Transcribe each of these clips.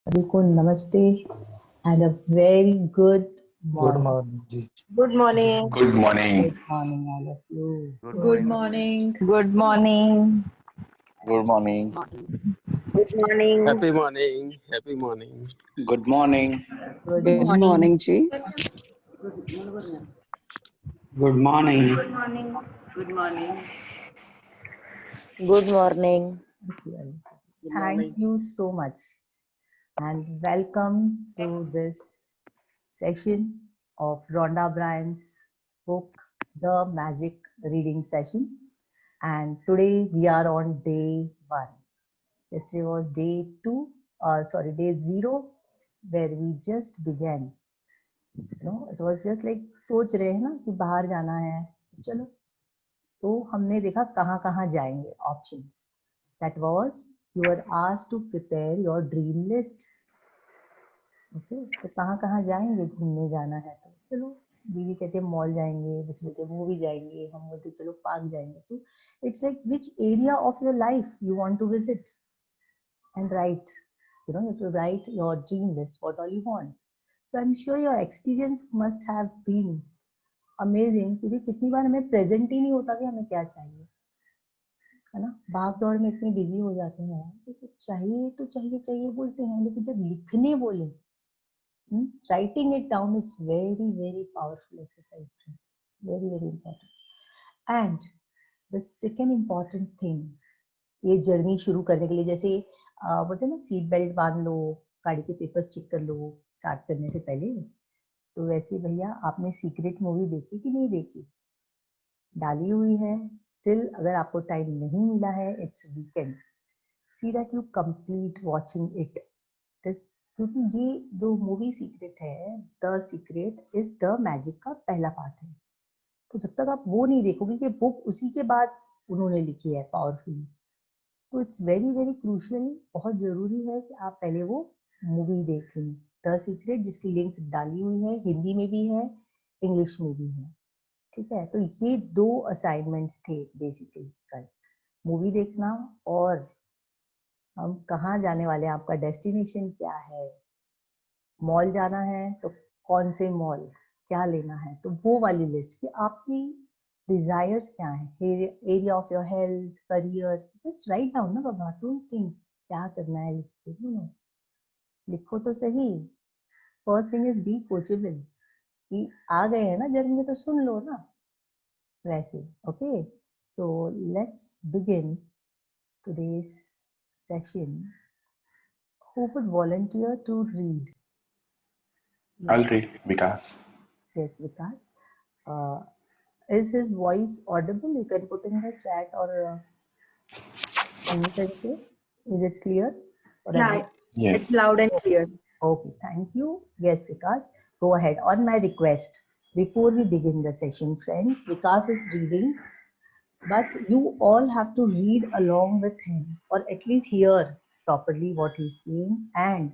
सभी को नमस्ते and a very good good morning. Morning ji. Good morning. Good morning. Good morning, all of you. Good morning. Good morning. Good morning. Good morning. Happy morning. Happy morning. Good morning. Good Good morning, Ji. Good morning. Good morning. Good morning. Thank you so much and welcome to this session of Rhonda Bryant's book, The Magic Reading Session. And today we are on day 1. Yesterday was day 2, day 0, where we just began. It was just like सोच रहे हैं ना कि बाहर जाना है, चलो तो हमने देखा कहाँ कहाँ जाएंगे options. That was you were asked to prepare your dream list. Okay, तो कहाँ कहाँ जाएंगे, घूमने जाना है तो चलो दीदी कहते मॉल जाएंगे, बच्चे बोलते मूवी जाएंगे, हम बोलते चलो पार्क जाएंगे. तो it's like which area of your life you want to visit and write. You have to write your dream list, what all you want. So I'm sure your experience must have been amazing क्योंकि कितनी बार हमें present ही नहीं होता कि हमें क्या चाहिए, है ना. भाग दौड़ में इतने बिजी हो जाते हैं कि कुछ चाहिए तो चाहिए चाहिए बोलते हैं, लेकिन जब लिखने बोले, writing it down is very powerful exercise, friends. It's very important. And the second important thing, ये जर्नी शुरू करने के लिए जैसे बोलते हैं ना सीट बेल्ट बांध लो, गाड़ी के पेपर्स चेक कर लो स्टार्ट करने से पहले, तो वैसे भैया आपने सीक्रेट मूवी देखी कि नहीं देखी? डाली हुई है स्टिल. अगर आपको टाइम नहीं मिला है, it's weekend, see that you complete watching it. क्योंकि ये जो मूवी सीक्रेट है, the secret is the magic का पहला पार्ट है. तो जब तक आप वो नहीं देखोगे कि बुक उसी के बाद उन्होंने लिखी है पावरफुली, तो इट्स वेरी क्रूशियल, बहुत जरूरी है कि आप पहले वो मूवी देख लें, द सीक्रेट, जिसकी लिंक डाली हुई है, हिंदी में भी है, इंग्लिश में भी है. ठीक है, तो ये 2 असाइनमेंट्स थे बेसिकली कल, मूवी देखना और हम कहाँ जाने वाले हैं, आपका डेस्टिनेशन क्या है, मॉल जाना है तो कौन से मॉल, क्या लेना है, तो वो वाली लिस्ट कि आपकी डिजायर्स क्या है, area of your health, career, just write down ना बाबा. डोंट थिंक क्या करना है, लिखो तो सही. First thing is be coachable, कि आ गए हैं ना जर्नी में तो सुन लो ना वैसे. Okay, so let's begin today's session. Who would volunteer to read? I'll read Vikas. Yes, Vikas. Is his voice audible? You can put in the chat or you can say. Is it clear? Yeah, Yes. it's loud and clear. Okay, thank you. Yes, Vikas, go ahead. On my request, before we begin the session, friends, Vikas is reading, but you all have to read along with him, or at least hear properly what he's saying, and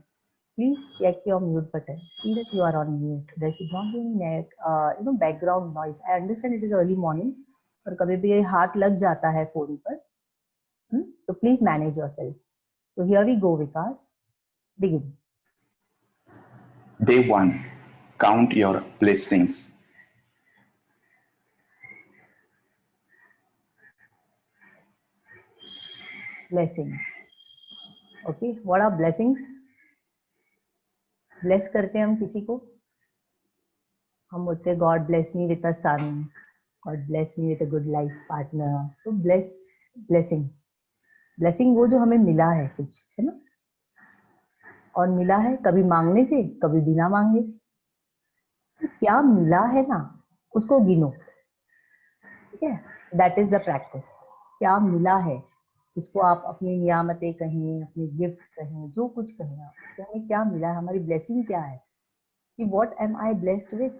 please check your mute button. See that you are on mute. There should not be any background noise. I understand it is early morning, और कभी भी हाथ लग जाता है phone पर, so please manage yourself. So here we go, Vikas. Begin. Day 1. Count your blessings. Blessings. Okay, what are blessings? Bless करते हैं हम किसी को, हम बोलते हैं God bless me with a son, God bless me with a good life partner. तो blessing वो जो हमें मिला है कुछ, है ना, और मिला है कभी मांगने से, कभी बिना मांगे. तो क्या मिला है ना, उसको गिनो. ठीक है, दैट इज द प्रैक्टिस. क्या मिला है, इसको आप अपनी नियामतें कहें, अपने गिफ्ट्स कहें, जो कुछ कहें आप, कि हमें क्या मिला है, हमारी ब्लेसिंग क्या है, कि what am I blessed with.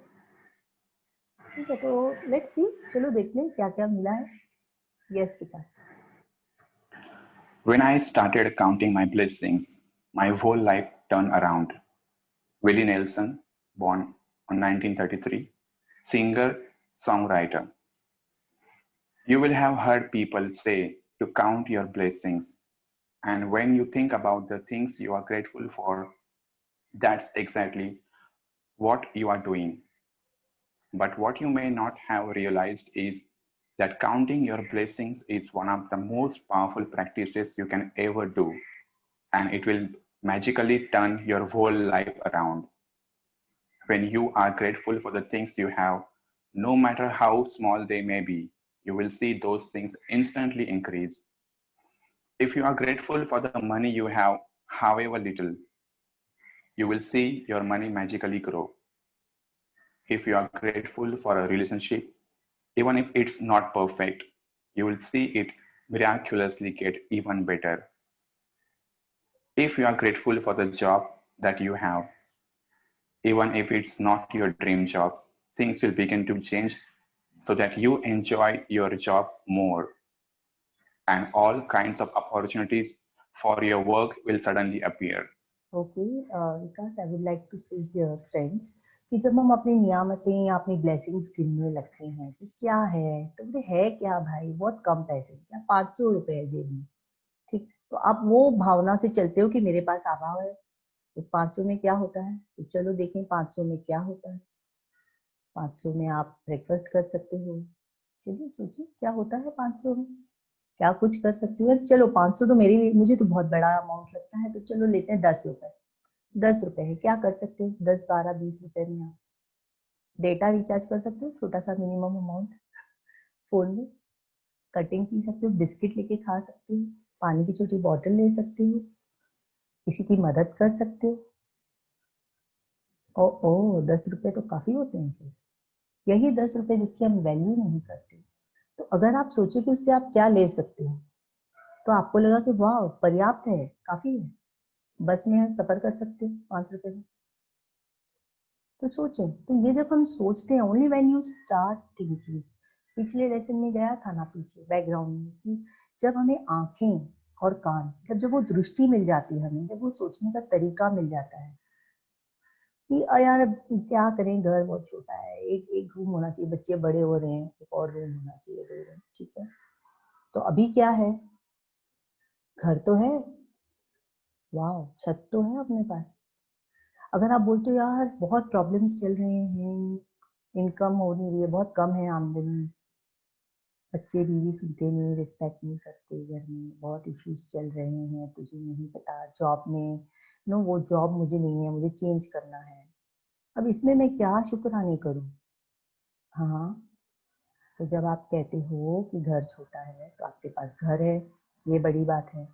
ठीक है, तो लेट्स सी, चलो देख लें क्या क्या मिला है. Yes Vikas. When I started counting my blessings, my whole life turned around. Willie Nelson, born on 1933, singer, songwriter. You will have heard people say to count your blessings. And when you think about the things you are grateful for, That's exactly what you are doing. But what you may not have realized is that counting your blessings is one of the most powerful practices you can ever do, and it will magically turn your whole life around. When you are grateful for the things you have, no matter how small they may be, you will see those things instantly increase. If you are grateful for the money you have, however little, you will see your money magically grow. If you are grateful for a relationship, even if it's not perfect, you will see it miraculously get even better. If you are grateful for the job that you have, even if it's not your dream job, things will begin to change so that you enjoy your job more, and all kinds of opportunities for your work will suddenly appear. Okay, Vikas, I would like to say here, friends, कि जब हम अपनी नियामतें या अपनी blessings गिनने लगते हैं कि क्या है, तो बोले है क्या भाई, बहुत कम पैसे, क्या 500 रुपए है जेब में, ठीक, तो आप वो भावना से चलते हो कि मेरे पास अभाव है, तो 500 में क्या होता है, तो चलो देखें 500 में क्या होता है। 500 में आप ब्रेकफास्ट कर सकते हो, चलिए सोचिए क्या होता है 500 में, क्या कुछ कर सकते हो। चलो 500 तो मेरे लिए, मुझे तो बहुत बड़ा अमाउंट लगता है, तो चलो लेते हैं 10 रुपए। 10 रुपए है, क्या कर सकते हो 10, 12, 20 रुपए में आप डेटा रिचार्ज कर सकते हो, छोटा सा मिनिमम अमाउंट फोन में, कटिंग पी सकते हो, बिस्किट लेके खा सकते हो, पानी की छोटी बॉटल ले सकते हो, किसी की मदद कर सकते हो। ओ 10 रुपए तो काफी होते हैं फिर, यही 10 रुपए जिसकी हम वैल्यू नहीं करते। तो अगर आप सोचे कि उससे आप क्या ले सकते हो, तो आपको लगा कि वाह पर्याप्त है, काफी है, बस में सफर कर सकते हो 5 रुपए में। तो सोचें, तो ये जब हम सोचते हैं, only when you start thinking, पिछले लेसन में गया था ना पीछे बैकग्राउंड में, कि जब हमें आंखें और कान, जब वो दृष्टि मिल जाती है हमें, जब वो सोचने का तरीका मिल जाता है कि यार अब क्या करें, घर बहुत छोटा है, एक एक रूम होना चाहिए, बच्चे बड़े हो रहे हैं, एक और रूम होना चाहिए, 2 रूम, ठीक है, तो अभी क्या है, घर तो है, वाह छत तो है अपने पास। अगर आप बोलते हो यार बहुत प्रॉब्लम्स चल रहे हैं, इनकम हो नहीं रही है, बहुत कम है आमदनी, बच्चे बीवी सुनते नहीं, रिस्पेक्ट नहीं करते, घर में बहुत इश्यूज चल रहे हैं, तुझे नहीं पता, जॉब में नो वो जॉब मुझे नहीं है, मुझे चेंज करना है, अब इसमें मैं क्या शुक्राने करूं। हाँ, तो जब आप कहते हो कि घर छोटा है, तो आपके पास घर है, ये बड़ी बात है।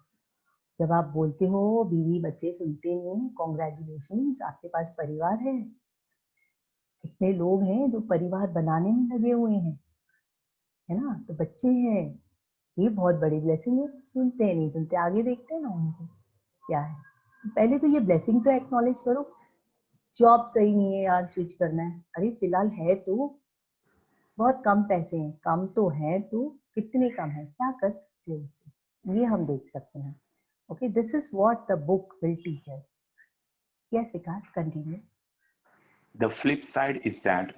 जब आप बोलते हो बीवी बच्चे सुनते नहीं, कॉन्ग्रेचुलेशंस, आपके पास परिवार है, कितने लोग हैं जो परिवार बनाने में लगे हुए हैं, है ना, तो बच्चे हैं, ये बहुत बड़ी ब्लेसिंग है। सुनते हैं नहीं सुनते, आगे देखते हैं ना उनको क्या है, तो पहले तो ये ब्लेसिंग तो एक्नॉलेज करो। जॉब सही नहीं है यार, स्विच करना है, अरे फिलहाल है तो बहुत कम पैसे हैं, कम तो है तो कितने कम है, क्या कर सकते हो उससे, ये हम देख सकते हैं। Okay, this is what the book will teach us. Yes Vikas, continue. The flip side is that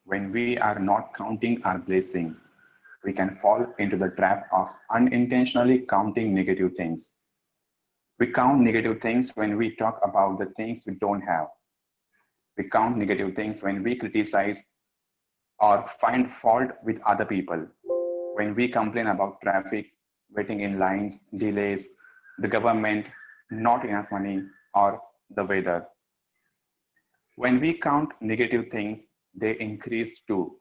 when we are not counting our blessings, we can fall into the trap of unintentionally counting negative things. We count negative things when we talk about the things we don't have. We count negative things when we criticize or find fault with other people. When we complain about traffic, waiting in lines, delays, the government, not enough money, or the weather. When we count negative things, they increase too.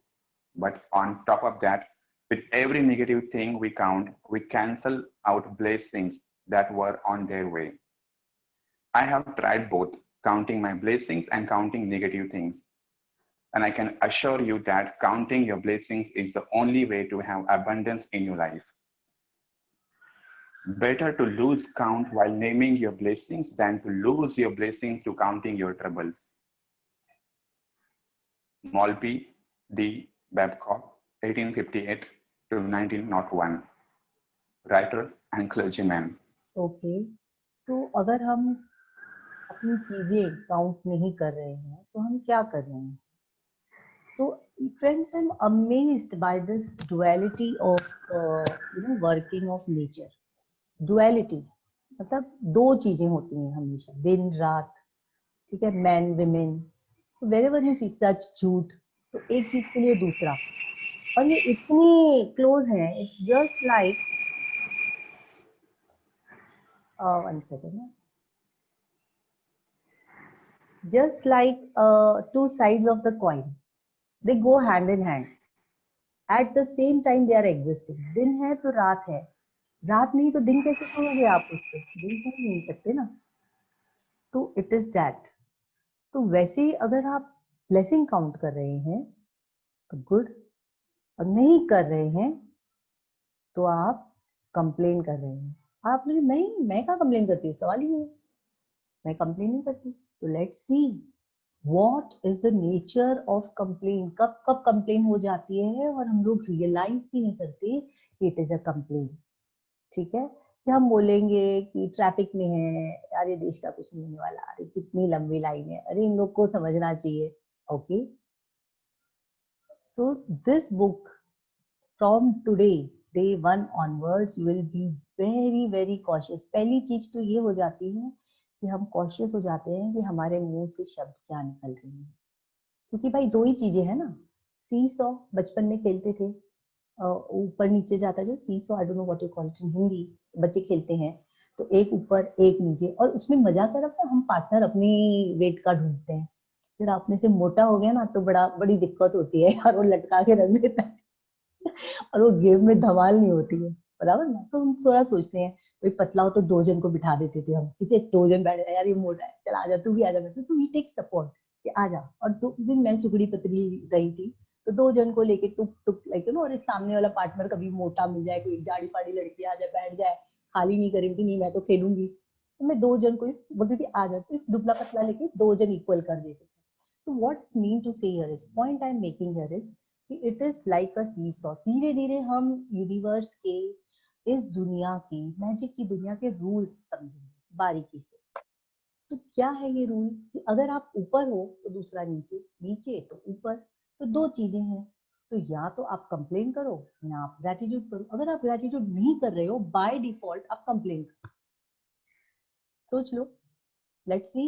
But on top of that, with every negative thing we count, we cancel out blessings that were on their way. I have tried both, counting my blessings and counting negative things. And I can assure you that counting your blessings is the only way to have abundance in your life. Better to lose count while naming your blessings than to lose your blessings to counting your troubles. Maltby D. Babcock, 1858 to 1901, writer and clergyman. Okay, सो अगर हम अपनी चीजें count नहीं कर रहे हैं, तो हम क्या कर रहे हैं। तो friends, I am amazed by this duality of working of nature. Duality मतलब दो चीजें होती हैं हमेशा, दिन रात, ठीक है, मैन विमेन, तो वेरेवर यू सी सच, झूठ, तो एक चीज के लिए दूसरा, और ये इतनी क्लोज है, it's just like one second, just like two sides of the coin, they go hand in hand, at the same time they are existing. दिन है तो रात है, रात नहीं तो दिन कैसे कहोगे आप उसको, दिन कह नहीं सकते ना, तो इट इज दैट। तो वैसे ही अगर आप ब्लेसिंग काउंट कर रहे हैं तो गुड, और नहीं कर रहे हैं तो आप कंप्लेन कर रहे हैं। आप लोग नहीं, मैं क्या कंप्लेन करती हूँ, सवाल ही नहीं, मैं कंप्लेन नहीं करती। तो let's see what is the nature of complain, कब कब कंप्लेन हो जाती है और हम लोग रियलाइज भी नहीं करते कि इट इज अ कंप्लेन। ठीक है, कि हम बोलेंगे कि ट्रैफिक में है, यार ये देश का कुछ नहीं होने वाला, अरे कितनी लंबी लाइन है, अरे इन लोग को समझना चाहिए। Okay, so this book from today day 1 onwards you will be very very cautious। पहली चीज तो ये हो जाती है कि हम कॉशियस हो जाते हैं कि हमारे मुंह से शब्द क्या निकल रहे हैं, क्योंकि भाई दो ही चीजें हैं ना, सी सॉ, बचपन में खेलते थे, ऊपर नीचे जाता जो seesaw, I don't know what you call it in Hindi, बच्चे खेलते हैं तो एक ऊपर एक नीचे, और उसमें मजा कर रहा हम पार्टनर अपनी वेट का ढूंढते हैं। जरा अपने से मोटा हो गया ना तो बड़ी दिक्कत होती है यार, वो लटका के रख देता है और वो गेम में धमाल नहीं होती है, बराबर ना। तो हम थोड़ा सोचते हैं, कोई पतला हो तो दो जन को बिठा देते थे हम, किसी दो जन बैठ जाए, यार ये मोटा है, चल आजा तू भी आजा, मैं तो वी टेक सपोर्ट कि आजा। और दो दिन मैं सुगड़ी पतली रही थी तो दो जन को लेके टुक टुक लाइक यू नो, और सामने वाला पार्टनर कभी मोटा मिल जाए, कोई जाड़ी फाड़ी लड़की आ जाए बैठ जाए, खाली नहीं करेगी, नहीं मैं तो खेलूंगी, तो मैं दो जन को बोलती थी आ जाती, दुबला पतला लेके दो जन इक्वल कर देते थे। So what I mean to say here is, point I'm making here is कि it is like a seesaw। धीरे धीरे हम यूनिवर्स के, इस दुनिया की, मैजिक की दुनिया के रूल्स समझेंगे बारीकी से। तो क्या है ये रूल कि अगर आप ऊपर हो तो दूसरा नीचे, नीचे तो ऊपर, तो दो चीजें हैं, तो या तो आप कंप्लेन करो या आप ग्रेटिट्यूड करो। अगर आप ग्रेटिट्यूड नहीं कर रहे हो बाय डिफॉल्ट आप कंप्लेन करो। सोच लो, let's see,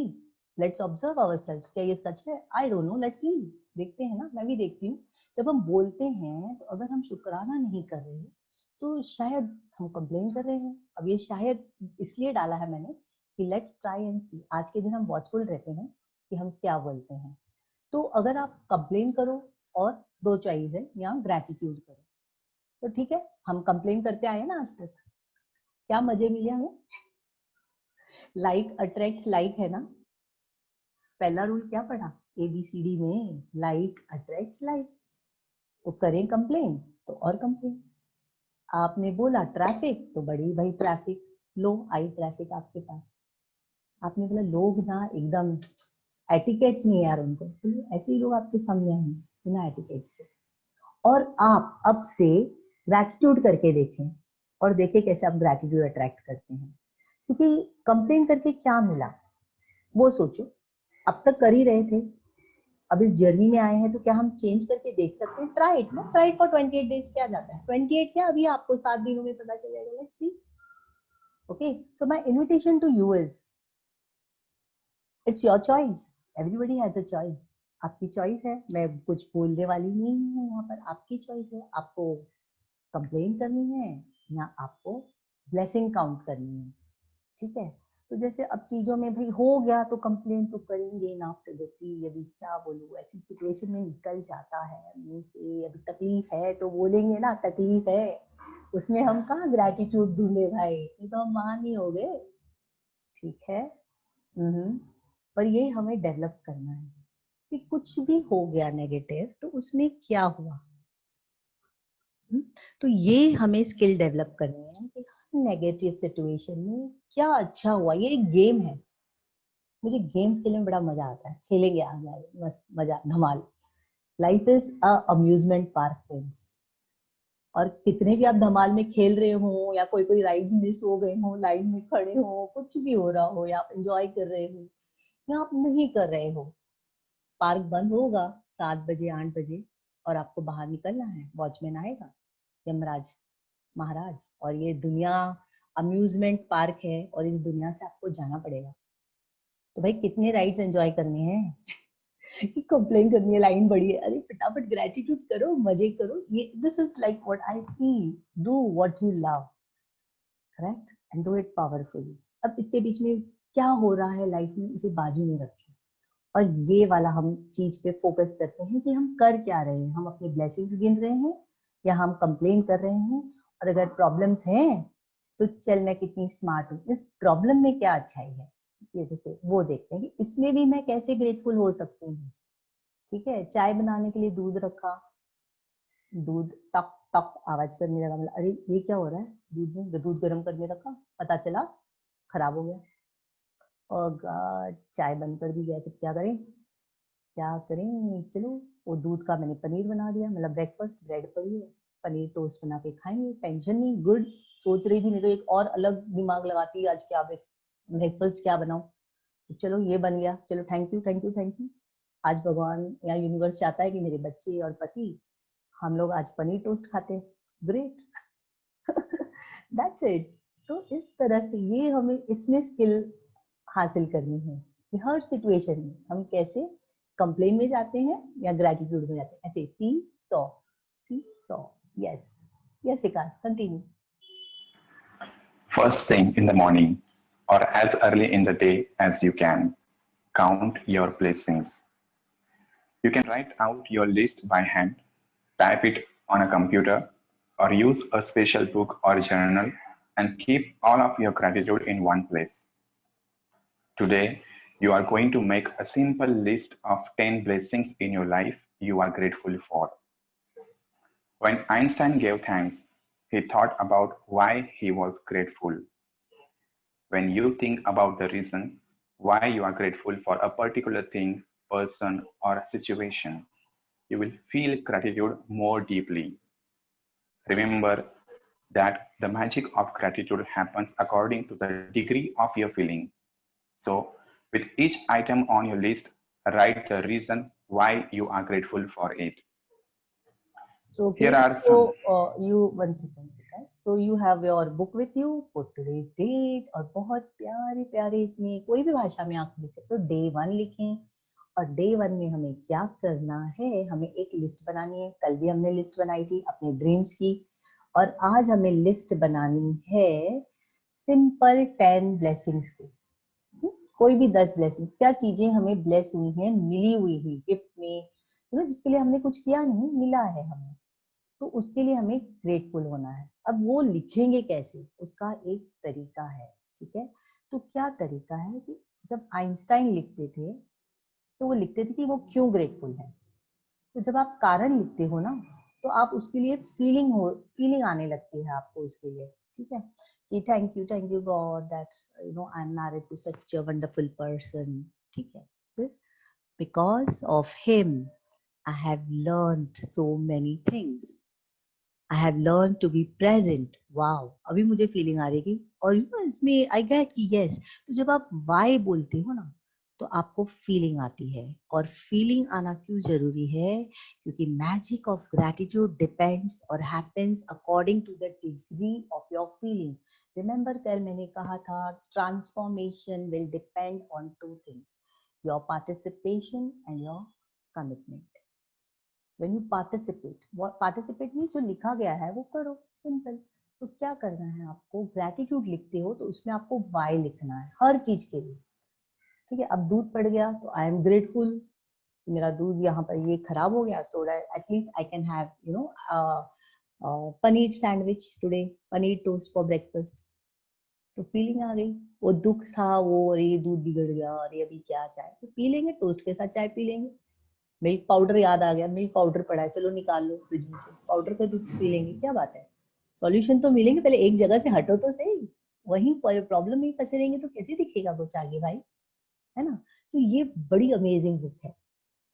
let's observe ourselves, क्या ये सच है? I don't know, let's see, देखते हैं ना, मैं भी देखती हूँ। जब हम बोलते हैं तो अगर हम शुक्राना नहीं कर रहे तो शायद हम कंप्लेन कर रहे हैं। अब ये शायद इसलिए डाला है मैंने कि लेट्स ट्राई एंड सी, आज के दिन हम वॉचफुल रहते हैं कि हम क्या बोलते हैं। तो अगर आप कंप्लेन करो और दो चॉइस है, या ग्रेटिट्यूड करो, तो ठीक है, हम कंप्लेन करते आए ना आज तक, क्या मजे मिले हमें? लाइक अट्रैक्ट्स लाइक है ना, पहला रूल क्या पढ़ा ABCD में, लाइक अट्रैक्ट्स लाइक। तो करें कंप्लेन तो और कंप्लेन, आपने बोला ट्रैफिक तो बड़ी भाई ट्रैफिक, लो आई ट्रैफिक आपके पास। आपने बोला लोग ना एकदम एटिकेट्स नहीं है यार उनको, तो ऐसे ही लोग आपके सामने आएंगे बिना एटिकेट्स के। और आप अब से ग्रैटिट्यूड करके देखें और देखें कैसे आप ग्रैटिट्यूड अट्रैक्ट करते हैं, क्योंकि कंप्लेन करके क्या मिला वो सोचो। अब तक कर ही रहे थे, अब इस जर्नी में आए हैं तो क्या हम चेंज करके देख सकते हैं? ट्राई इट ना, ट्राई इट फॉर 28 डेज, क्या जाता है 28, क्या अभी आपको 7 दिनों में पता चल जाएगा। Let's see. Okay, so my invitation to you is, it's your choice, everybody has a choice. आपकी चॉइस है, मैं कुछ बोलने वाली नहीं हूँ यहाँ पर, आपकी चॉइस है, आपको कंप्लेन करनी है या आपको ब्लेसिंग काउंट करनी है। ठीक है, तो जैसे अब चीजों में भाई हो गया तो कंप्लेन तो करेंगे ना, आफ्टर द टी, अभी क्या बोलूं, ऐसी सिचुएशन में निकल जाता है मुंह से, अभी तकलीफ है तो बोलेंगे ना तकलीफ है, उसमें हम कहाँ ग्रेटिट्यूड ढूंढे भाई, ये तो हम महान ही हो गए। ठीक है, पर ये हमें डेवलप करना है कि कुछ भी हो गया नेगेटिव तो उसमें क्या हुआ। तो ये हमें स्किल डेवलप करनी है कि नेगेटिव सिचुएशन में क्या अच्छा हुआ। ये एक गेम है, मुझे गेम्स खेलने में बड़ा मजा आता है, खेलेंगे आज मस्त मजा धमाल। Life is a amusement park friends, और कितने भी आप धमाल में खेल रहे हो या कोई कोई राइड्स मिस हो गए हो, लाइन में खड़े हो, कुछ भी हो रहा हो, या आप एंजॉय कर रहे हो या आप नहीं कर रहे हो, पार्क बंद होगा 7 बजे 8 बजे और आपको बाहर निकलना है, वॉचमैन आएगा, यमराज महाराज, और ये दुनिया अम्यूजमेंट पार्क है और इस दुनिया से आपको जाना पड़ेगा। तो भाई कितने राइड्स एंजॉय करने हैं कि कंप्लेन करनी है, लाइन बड़ी है, अरे फटाफट ग्रेटिट्यूड करो, मजे करो। ये this is like what I see, do what you love, correct, and do it powerfully. अब इतने बीच में क्या हो रहा है लाइफ में, उसे बाजू में रखें और ये वाला हम चीज पे फोकस करते हैं कि हम कर क्या रहे हैं। हम अपने ब्लेसिंग्स गिन रहे हैं या हम कंप्लेन कर रहे हैं? और अगर प्रॉब्लम्स हैं तो चल मैं कितनी स्मार्ट हूँ, इस प्रॉब्लम में क्या अच्छाई है, इस वजह से वो देखते हैं कि इसमें भी मैं कैसे ग्रेटफुल हो सकती हूँ। ठीक है, चाय बनाने के लिए दूध रखा, दूध टक टक आवाज करने लगा, मतलब अरे ये क्या हो रहा है, दूध में दूध गर्म करने रखा, पता चला खराब हो गया। और चाय बंद कर दी गया, तो क्या करें क्या करें, चलो वो दूध का मैंने पनीर बना दिया, मतलब ब्रेकफास्ट, ब्रेड पड़ी है, पनीर टोस्ट बना के खाएंगे, टेंशन नहीं, गुड। सोच रही थी नहीं तो एक और अलग दिमाग लगाती आज क्या ब्रेकफास्ट क्या बनाऊं, तो चलो ये बन गया, चलो thank you thank you thank you. आज भगवान या यूनिवर्स चाहता है कि मेरे बच्चे और पति हम लोग आज पनीर टोस्ट खाते हैं, ग्रेट। That's it. तो इस तरह से ये हमें इसमें स्किल हासिल करनी है कि हर सिचुएशन में हम कैसे कंप्लेन में जाते हैं या ग्रेटिट्यूड में जाते हैं, ऐसे seesaw. Yes yes Vikas, continue. First thing in the morning, or as early in the day as you can, count your blessings. You can write out your list by hand, type it on a computer, or use a special book or journal and keep all of your gratitude in one place. Today, you are going to make a simple list of 10 blessings in your life you are grateful for. When Einstein gave thanks, he thought about why he was grateful. When you think about the reason why you are grateful for a particular thing, person, or situation, you will feel gratitude more deeply. Remember that the magic of gratitude happens according to the degree of your feeling. So, with each item on your list, write the reason why you are grateful for it. Okay, Here are so some. you one second guys. So you have your book with you, put today's date, और बहुत प्यारे प्यारे इसमें कोई भी भाषा में आप लिख सकते हो, डे 1 लिखें। और डे 1 में हमें क्या करना है, हमें एक लिस्ट बनानी है। कल भी हमने लिस्ट बनाई थी अपने ड्रीम्स की, और आज हमें लिस्ट बनानी है सिंपल 10 ब्लेसिंग्स की। कोई भी 10 ब्लेसिंग, क्या चीजें हमें ब्लेस हुई हैं, मिली हुई है गिफ्ट में, जिसके लिए हमने कुछ किया नहीं, मिला है हमें, तो उसके लिए हमें ग्रेटफुल होना है। अब वो लिखेंगे कैसे, उसका एक तरीका है। ठीक है, तो क्या तरीका है कि जब आइंस्टाइन लिखते थे तो वो लिखते थे कि वो क्यों ग्रेटफुल है। तो जब आप कारण लिखते हो ना, तो आप उसके लिए फीलिंग आने लगती है आपको उसके लिए। ठीक है, कि thank you God that I am married to such a wonderful person. ठीक है, फिर because of him I have learned so many things, I have learned to be present. Wow, अभी मुझे फीलिंग आ रही है। और इसमें आई गेट कि यस, तो जब आप वाई बोलते हो ना तो आपको फीलिंग आती है। और फीलिंग आना क्यों जरूरी है, क्योंकि मैजिक ऑफ ग्रैटिट्यूड डिपेंड्स और happens according to the degree of your feeling. Remember कल मैंने कहा था, transformation will depend on 2 things, your participation and your commitment. When you participate, what participate means जो लिखा गया है वो करो, सिंपल। तो क्या करना है आपको, ग्रैटिट्यूड लिखते हो तो उसमें आपको वाई लिखना है हर चीज के लिए। ठीक है, अब दूध पड़ गया तो आई एम ग्रेटफुल, मेरा दूध यहाँ पर ये खराब हो गया, so that at least I can have paneer sandwich today, paneer toast for breakfast. तो फीलिंग आ गई, वो दुख था वो, अरे दूध बिगड़ गया, अरे अभी क्या चाय, तो पी लेंगे, टोस्ट के साथ चाय पी लेंगे। मिल्क पाउडर याद आ गया, मिल्क पाउडर पड़ा है, चलो निकाल लो फ्रिज में से, पाउडर का दूध पी लेंगे, क्या बात है, सॉल्यूशन तो मिलेंगे। पहले एक जगह से हटो तो सही, वहीं प्रॉब्लम में फंसे रहेंगे तो कैसे दिखेगा कुछ आगे भाई, है ना। तो ये बड़ी अमेजिंग बुक है।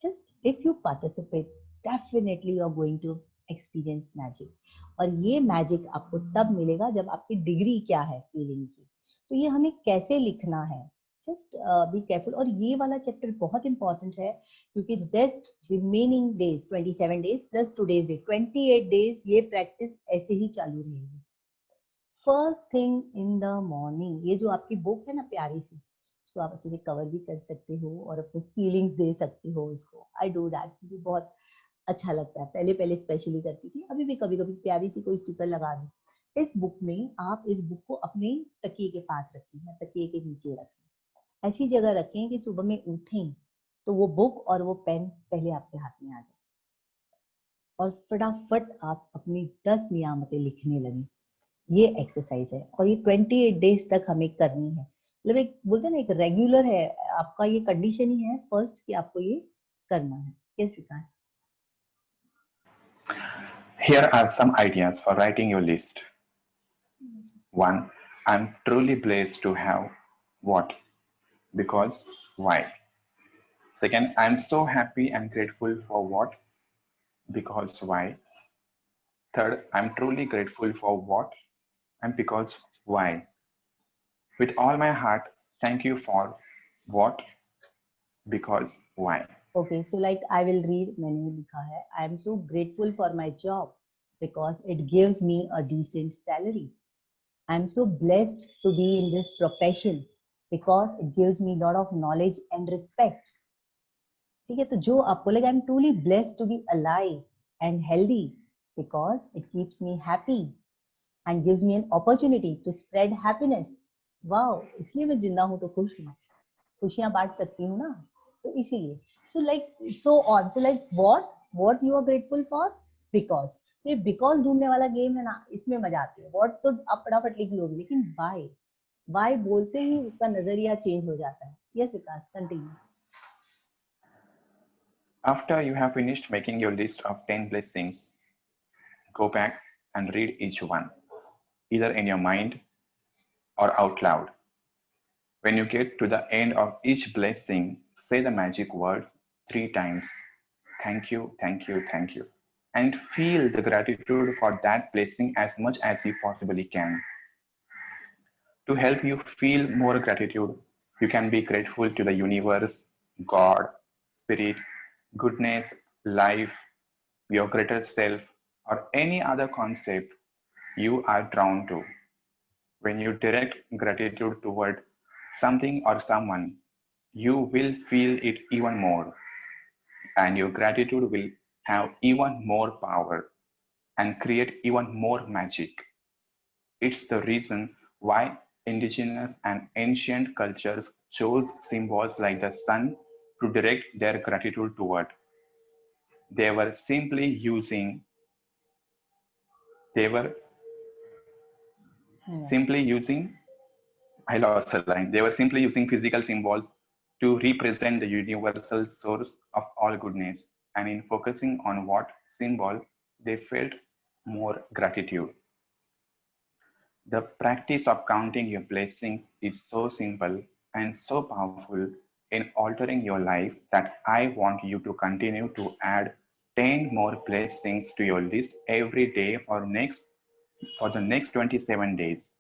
Just if you participate, definitely you are going to experience magic. और ये मैजिक आपको तब मिलेगा जब आपकी डिग्री क्या है फीलिंग की। तो ये हमें कैसे लिखना है, जस्ट बी केयरफुल। और ये वाला चैप्टर बहुत इंपॉर्टेंट है, क्योंकि rest remaining days 27 days plus today's day 28 days ये प्रैक्टिस ऐसे ही चालू रहेगी। First thing in the morning, ये जो आपकी बुक है ना प्यारी सी, उसको आप अच्छे से कवर भी कर सकते हो और अपने फीलिंग्स दे सकते हो उसको. I do that. मुझे बहुत अच्छा लगता है. पहले पहले स्पेशली करती थी, अभी भी कभी कभी प्यारी सी कोई स्टिकर लगा दूं. इस बुक में आप इस बुक को अपने तकिए के पास रखें या तकिए के नीचे रखें. ऐसी जगह रखें कि सुबह में उठें तो वो बुक और वो पेन पहले आपके हाथ में आ जाए और फटाफट आप अपनी 10 नियामतें लिखने लगें. ये एक्सरसाइज है और ये 28 डेज तक हमें करनी है. मतलब एक बोलते हैं ना, एक रेगुलर है आपका, ये कंडीशन ही है फर्स्ट कि आपको ये करना है. Yes Vikas. Here are some ideas for writing your list. 1. I'm truly blessed to have what? Because why? Second, I'm so happy and grateful for what? Because why? Third, I'm truly grateful for what? And because why? With all my heart, thank you for what? Because why? Okay, so like I will read. मैंने लिखा है, I am so grateful for my job because it gives me a decent salary. I am so blessed to be in this profession because it gives me a lot of knowledge and respect. ठीक है, तो जो आप बोलेगा, I am truly blessed to be alive and healthy because it keeps me happy and gives me an opportunity to spread happiness. Wow, इसलिए मैं जिंदा हूँ तो खुश हूँ, खुशियाँ बांट सकती हूँ ना, तो इसीलिए. So like so on. So like what you are grateful for? Because ये because ढूंढने वाला गेम है ना, इसमें मजा आती है. What तो आप फटाफट लिख लोगे, लेकिन why बोलते ही उसका नजरिया चेंज हो जाता है. Yes Vikas, continue. After you have finished making your list of 10 blessings, go back and read each one, either in your mind or out loud. When you get to the end of each blessing, say the magic words 3 times. Thank you, thank you, thank you. And feel the gratitude for that blessing as much as you possibly can. To help you feel more gratitude, you can be grateful to the universe, God, spirit, goodness, life, your greater self, or any other concept you are drawn to. When you direct gratitude toward something or someone, you will feel it even more, and your gratitude will have even more power and create even more magic. It's the reason why indigenous and ancient cultures chose symbols like the sun to direct their gratitude toward. They were simply using they were simply using I lost a line. They were simply using physical symbols to represent the universal source of all goodness, and in focusing on what symbol they felt more gratitude. The practice of counting your blessings is so simple and so powerful in altering your life that I want you to continue to add 10 more blessings to your list every day for the next 27 days.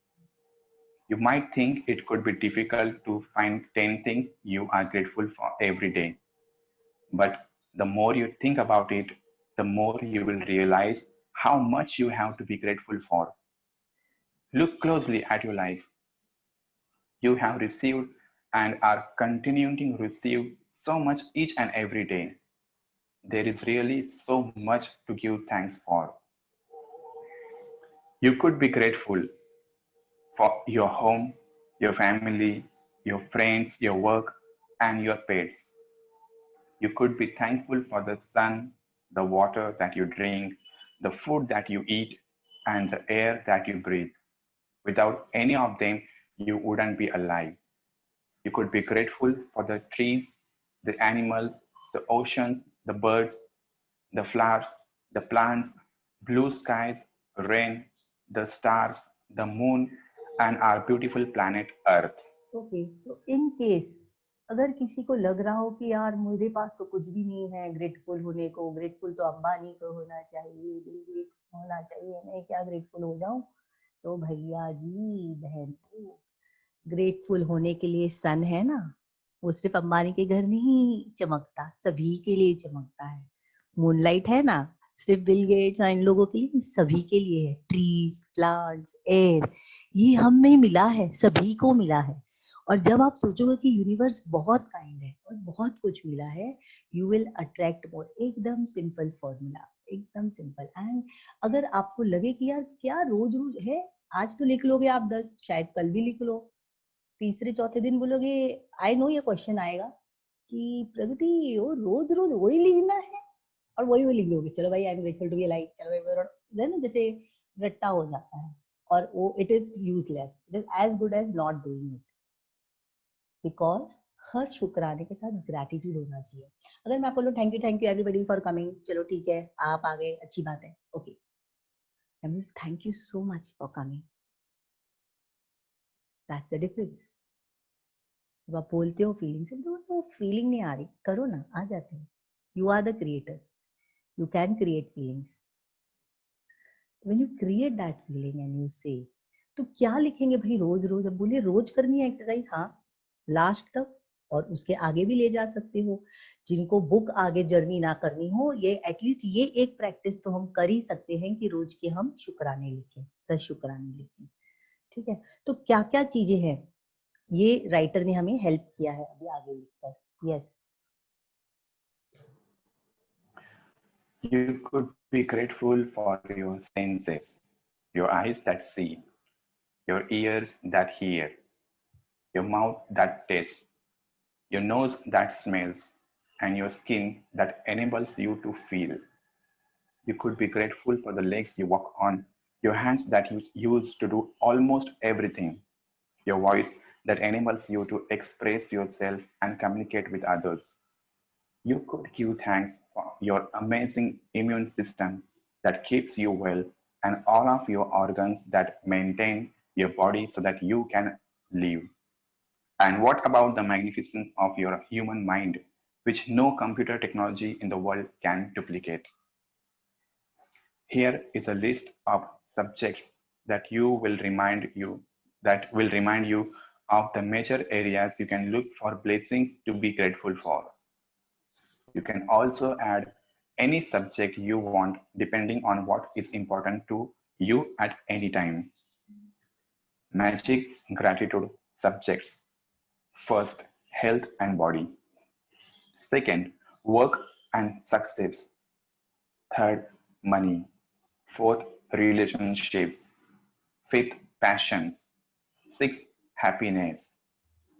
You might think it could be difficult to find 10 things you are grateful for every day. But the more you think about it, the more you will realize how much you have to be grateful for. Look closely at your life. You have received and are continuing to receive so much each and every day. There is really so much to give thanks for. You could be grateful for your home, your family, your friends, your work, and your pets. You could be thankful for the sun, the water that you drink, the food that you eat, and the air that you breathe. Without any of them, you wouldn't be alive. You could be grateful for the trees, the animals, the oceans, the birds, the flowers, the plants, blue skies, rain, the stars, the moon, and our beautiful planet Earth. Okay, so in case अगर किसी को लग रहा हो कि यार मेरे पास तो कुछ भी नहीं है ग्रेटफुल होने को, ग्रेटफुल तो अंबानी को होना चाहिए, बिल गेट्स होना चाहिए, मैं क्या ग्रेटफुल हो जाऊं, तो भैया जी बहन को ग्रेटफुल होने के लिए सन है ना, वो सिर्फ अंबानी के घर में ही चमकता, सभी के लिए चमकता है. मूनलाइट है ना, सिर्फ बिल गेट्स और इन लोगों के लिए, सभी के लिए है. ट्रीज, प्लांट्स, एयर, ये हमें मिला है, सभी को मिला है. और जब आप सोचोगे कि यूनिवर्स बहुत काइंड है और बहुत कुछ मिला है, यू विल अट्रैक्ट मोर। एकदम सिंपल फॉर्मूला, एकदम सिंपल। एंड अगर आपको लगे कि यार क्या रोज रोज है, आज तो लिख लोगे आप 10, शायद कल भी लिख लो, तीसरे चौथे दिन बोलोगे, आई नो ये क्वेश्चन आएगा कि प्रगति वो रोज रोज वही लिखना है, और वही लिख दोगे, चलो भाई I am grateful to be alive, चलो भाई ना, जैसे रट्टा हो जाता है, और वो it is useless, it is as good as not doing it. Because हर शुक्राने के साथ ग्रैटिट्यूड होना चाहिए। अगर मैं आपको बोलूं thank you everybody for coming, चलो ठीक है आप आ गए, अच्छी बात है, okay, thank you so much for coming, that's the difference. जब आप बोलते हो फीलिंग से, तो वो फीलिंग नहीं आ रही, करो ना, आ जाते हैं। You are the creator, you can create feelings. When you create that feeling and you say, तो क्या लिखेंगे भाई रोज रोज? अब बोलिए रोज करनी है एक्सरसाइज, हाँ, लास्ट तक, और उसके आगे भी ले जा सकते हो। जिनको बुक आगे जर्नी ना करनी हो, ये एटलीस्ट ये एक प्रैक्टिस तो हम कर ही सकते हैं कि रोज के हम शुक्राने लिखें, 10 शुक्राने लिखें। ठीक है, तो क्या क्या चीजें हैं, ये राइटर ने हमें हेल्प किया है अभी आगे लिखकर। Yes, You could be grateful for your senses, your eyes that see, your ears that hear, your mouth that tastes, your nose that smells, and your skin that enables you to feel. You could be grateful for the legs you walk on, your hands that you use to do almost everything, your voice that enables you to express yourself and communicate with others. You could give thanks for your amazing immune system that keeps you well, and all of your organs that maintain your body so that you can live. And what about the magnificence of your human mind, which no computer technology in the world can duplicate? Here is a list of subjects that will remind you of the major areas you can look for blessings to be grateful for. You can also add any subject you want depending on what is important to you at any time. Magic gratitude subjects. First, health and body. Second, work and success. Third, money. Fourth, relationships. Fifth, passions. Sixth, happiness.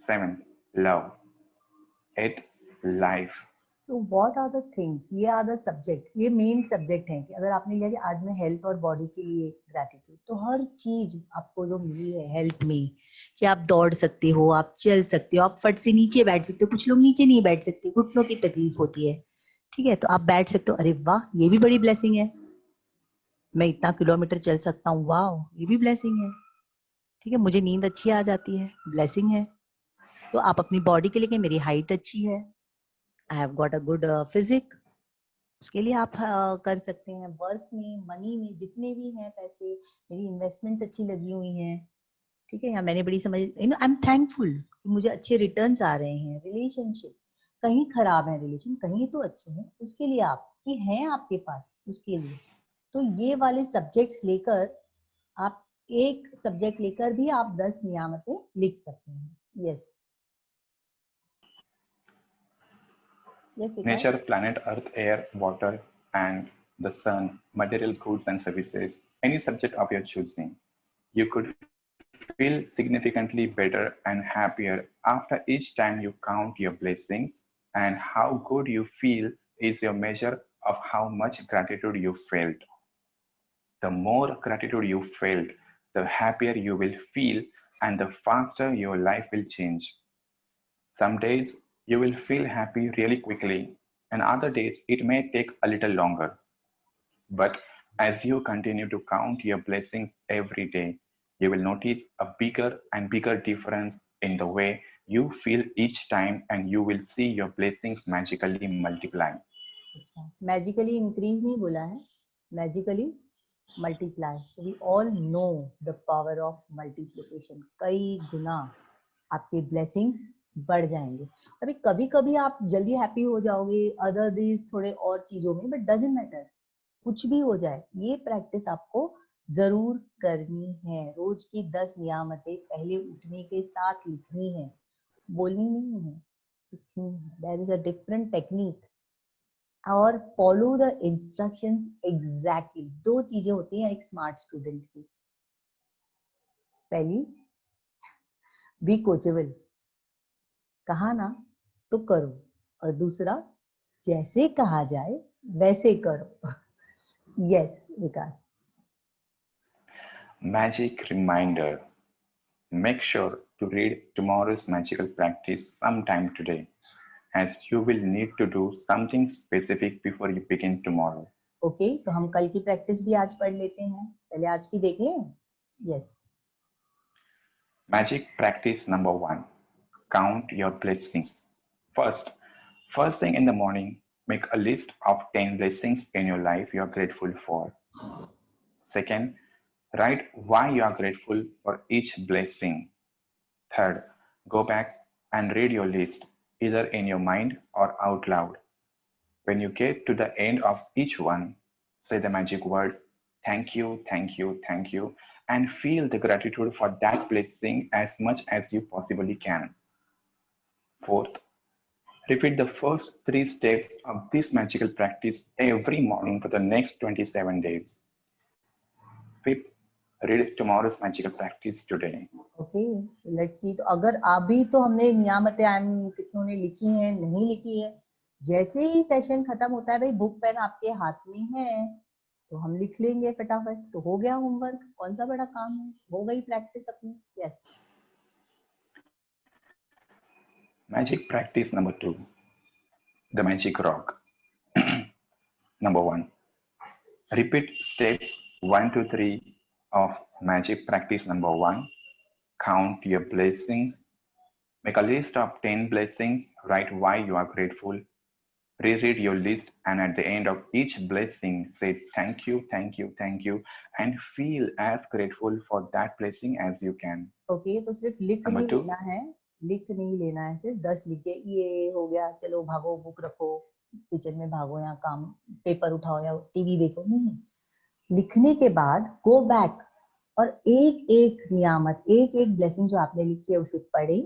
Seventh, love. Eighth, life. So what are the things, ये are the subjects, ये main subject हैं कि अगर आपने लिया कि आज मैं हेल्थ और बॉडी के लिए ग्रैटिट्यूड, तो हर चीज आपको जो मिली है हेल्थ में, कि आप दौड़ सकते हो, आप चल सकते हो, आप फट से नीचे बैठ सकते हो, कुछ लोग नीचे नहीं बैठ सकते, घुटनों की तकलीफ होती है, ठीक है, तो आप बैठ सकते हो, अरे वाह ये भी बड़ी ब्लेसिंग है। मैं इतना किलोमीटर चल सकता हूँ, वाह ये भी ब्लेसिंग है। ठीक है, मुझे नींद अच्छी आ जाती है, ब्लेसिंग है। तो आप अपनी बॉडी के लिए, मेरी हाइट अच्छी है, I have got a good physique, उसके लिए आप कर सकते हैं। वर्क में, मनी में, जितने भी हैं पैसे, मेरी इन्वेस्टमेंट्स अच्छी लगी हुई हैं, ठीक है, या मैंने बड़ी समझ, आई एम थैंकफुल कि मुझे अच्छे रिटर्न्स आ रहे हैं। रिलेशनशिप, कहीं खराब है रिलेशन, कहीं तो अच्छे हैं, उसके लिए आप कि हैं आपके पास, उसके लिए। तो ये वाले सब्जेक्ट्स लेकर, आप एक सब्जेक्ट लेकर भी आप 10 नियामतें लिख सकते हैं। Yes, Nature, planet, earth, air, water, and the sun, material goods and services, any subject of your choosing. You could feel significantly better and happier after each time you count your blessings, and how good you feel is your measure of how much gratitude you felt. The more gratitude you felt, the happier you will feel, and the faster your life will change. Some days you will feel happy really quickly, and other days it may take a little longer. But as you continue to count your blessings every day, you will notice a bigger and bigger difference in the way you feel each time, and you will see your blessings magically multiply. Magically increase नहीं बोला है, magically multiply. So we all know the power of multiplication. कई गुना आपके blessings बढ़ जाएंगे। अभी कभी कभी आप जल्दी हैप्पी हो जाओगे, अदर डेज थोड़े और चीजों में, बट डजंट मैटर, कुछ भी हो जाए, ये प्रैक्टिस आपको जरूर करनी है। रोज की 10 नियामतें पहले उठने के साथ लिखनी है, बोलनी नहीं है, लिखनी है। There is a different technique. और फॉलो द इंस्ट्रक्शंस एग्जैक्टली। दो चीजें होती हैं एक स्मार्ट स्टूडेंट की। पहली, बी कोचेबल, कहा ना तो करो। और दूसरा, जैसे कहा जाए वैसे करो। Yes Vikas. Magic reminder. Make sure to read tomorrow's magical practice sometime today, as you will need to do something specific before you begin tomorrow. Okay, तो हम कल की प्रैक्टिस भी आज पढ़ लेते हैं। पहले आज की देख लें। Yes. Magic practice number 1. Count your blessings. First thing in the morning, make a list of 10 blessings in your life you are grateful for. Second, write why you are grateful for each blessing. Third, go back and read your list, either in your mind or out loud. When you get to the end of each one, say the magic words, thank you, thank you, thank you, and feel the gratitude for that blessing as much as you possibly can. Fourth, repeat the first 3 steps of this magical practice every morning for the next 27 days. Fifth, read tomorrow's magical practice today. Okay, let's see. तो अगर अभी तो हमने नियामतें कितनों ने लिखी हैं, नहीं लिखी है, जैसे ही सेशन खत्म होता है भाई, बुक पेन आपके हाथ में है तो हम लिख लेंगे फटाफट। तो हो गया होमवर्क, कौन सा बड़ा काम है, हो गई प्रैक्टिस अपनी। Yes. Magic practice number 2, the magic rock. Number 1, repeat steps 1 to 3 of magic practice number 1. Count your blessings. Make a list of 10 blessings. Write why you are grateful. Reread your list, and at the end of each blessing, say thank you, thank you, thank you, and feel as grateful for that blessing as you can. Okay, तो सिर्फ लिख Number नहीं 2, लेना है, लिख नहीं लेना है, सिर्फ 10 लिख के ये हो गया, चलो भागो बुक रखो, किचन में भागो या काम पेपर उठाओ या टीवी देखो, नहीं। लिखने के बाद गो बैक और एक एक नियामत, एक एक ब्लेसिंग जो आपने लिखी है उसे पढ़े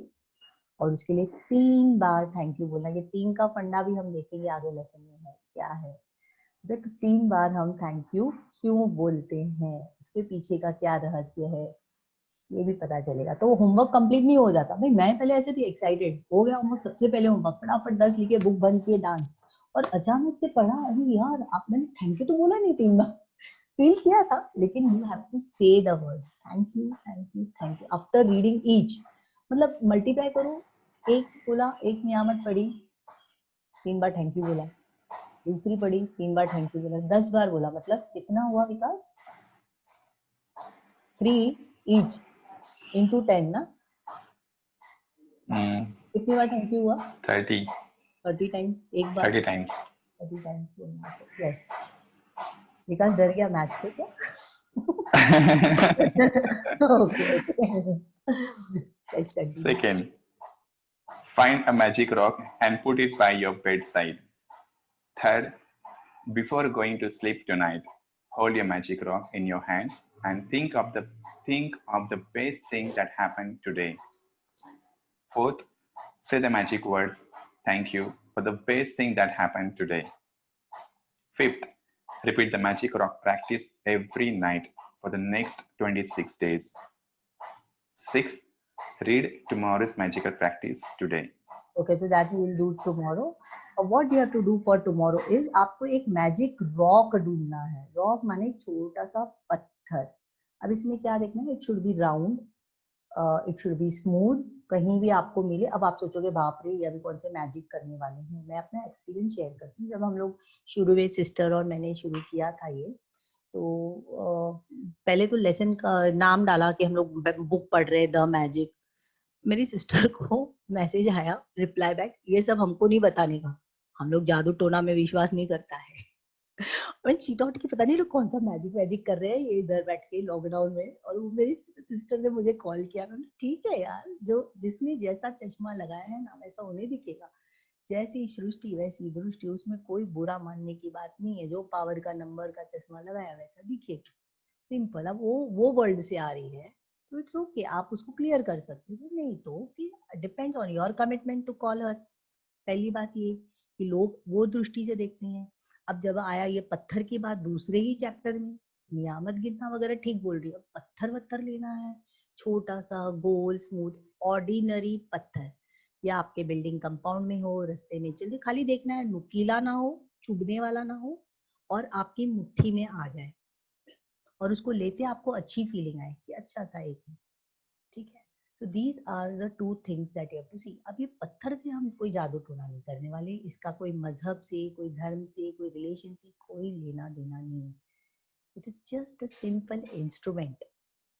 और उसके लिए 3 बार थैंक यू बोलना। ये 3 का फंडा भी हम देखेंगे आगे लेसन में है क्या है। देख 3 बार हम थैंक यू क्यों बोलते हैं, उसके पीछे का क्या रहस्य है, ये भी पता चलेगा। तो होमवर्क कंप्लीट नहीं हो जाता भाई। मैं पहले ऐसे थी एक्साइटेड, हो गया होमवर्क, सबसे पहले होमवर्क फटाफट 10 लिखे, बुक बंद किए, डांस। और अचानक से पढ़ा, अरे यार आप, मैंने थैंक यू तो बोला नहीं 3 बार, फील किया था, लेकिन यू हैव टू से the words thank you thank you thank you after reading each. मतलब मल्टीप्लाई करो, एक बोला, एक नियामत पढ़ी, 3 बार थैंक यू बोला, दूसरी पढ़ी, 3 बार थैंक यू बोला, 10 बार बोला, मतलब कितना हुआ विकास? 3 ईच इंटू 10 ना। कितनी बार थैंक यू हुआ? 30 टाइम्स। एक बार 30 times. 30 टाइम्स बोलना। यस। विकास डर गया मैथ से क्या? Okay. Second, find a magic rock and put it by your bedside. Third, before going to sleep tonight, hold your magic rock in your hand and think of the best thing that happened today. Fourth, say the magic words, thank you for the best thing that happened today. Fifth, repeat the magic rock practice every night for the next 26 days. Sixth, read tomorrow's magical practice today. Okay, so that we will do tomorrow. What you have to do for tomorrow is आपको एक magic rock ढूंढना है। Rock माने छोटा सा पत्थर। अब इसमें क्या देखना है, it should be round, it should be smooth, कहीं भी आपको मिले। अब आप सोचोगे बाप रे ये अभी कौन से मैजिक करने वाले हैं। मैं अपना एक्सपीरियंस शेयर करती हूँ। जब हम लोग शुरू में, सिस्टर और मैंने शुरू किया था ये, तो पहले तो लेसन का नाम डाला कि हम लोग बुक पढ़ रहे द मैजिक। मेरी सिस्टर को मैसेज आया, रिप्लाई बैक, ये सब हमको नहीं बताने का, हम लोग जादू टोना में विश्वास नहीं करता है। और शी थॉट कि पता नहीं लोग कौन सा मैजिक वैजिक कर रहे हैं ये इधर बैठ के लॉकडाउन में। और वो मेरी सिस्टर ने मुझे कॉल किया, मैंने ठीक है यार, जो जिसने जैसा चश्मा लगाया है ना वैसा उन्हें दिखेगा, जैसी सृष्टि वैसी दृष्टि, उसमें कोई बुरा मानने की बात नहीं है। जो पावर का नंबर का चश्मा लगाया वैसा दिखेगा। सिंपल। अब वो वर्ल्ड से आ रही है तो इट्स ओके, आप उसको क्लियर कर सकते हो। नहीं तो depends on your commitment to call her. पहली बात ये कि लोग वो दृष्टि से देखते हैं। अब जब आया ये पत्थर की बात दूसरे ही चैप्टर में, नियामत गिनना वगैरह ठीक बोल रही है, पत्थर वत्थर लेना है, छोटा सा गोल स्मूथ ऑर्डिनरी पत्थर, या आपके बिल्डिंग कंपाउंड में हो, रास्ते में चलते, खाली देखना है नुकीला ना हो, चुभने वाला ना हो, और आपकी मुट्ठी में आ जाए, और उसको लेते आपको अच्छी फीलिंग आए कि अच्छा सा एक है, ठीक है। So these are the two things that you have to see. अब ये पत्थर से हम कोई जादू टोना नहीं करने वाले, इसका कोई मजहब से, कोई धर्म से, कोई रिलेशन से कोई लेना देना नहीं है। It is just a simple instrument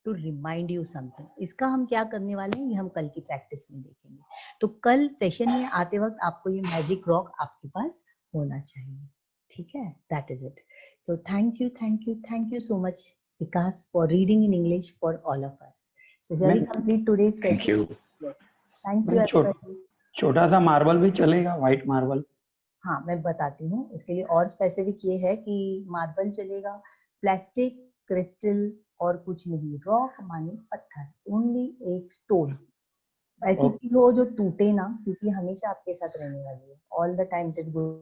to remind you something. इसका हम क्या करने वाले हैं ये हम कल की प्रैक्टिस में देखेंगे। तो कल सेशन में आते वक्त आपको ये मैजिक रॉक आपके पास होना चाहिए, ठीक है। That is it. So thank you so much Vikas for reading in English for all of us. So here we complete today's Thank session. you. Yes. Thank you मैं everybody. छोटा सा marble भी चलेगा, व्हाइट मार्बल? हाँ मैं बताती हूँ इसके लिए और स्पेसिफिक ये है कि मार्बल चलेगा, प्लास्टिक, क्रिस्टल और कुछ नहीं, रॉक माने पत्थर, ओनली एक स्टोन, ऐसी चीज हो जो टूटे ना, क्योंकि हमेशा आपके साथ रहने वाली है, all the time it is good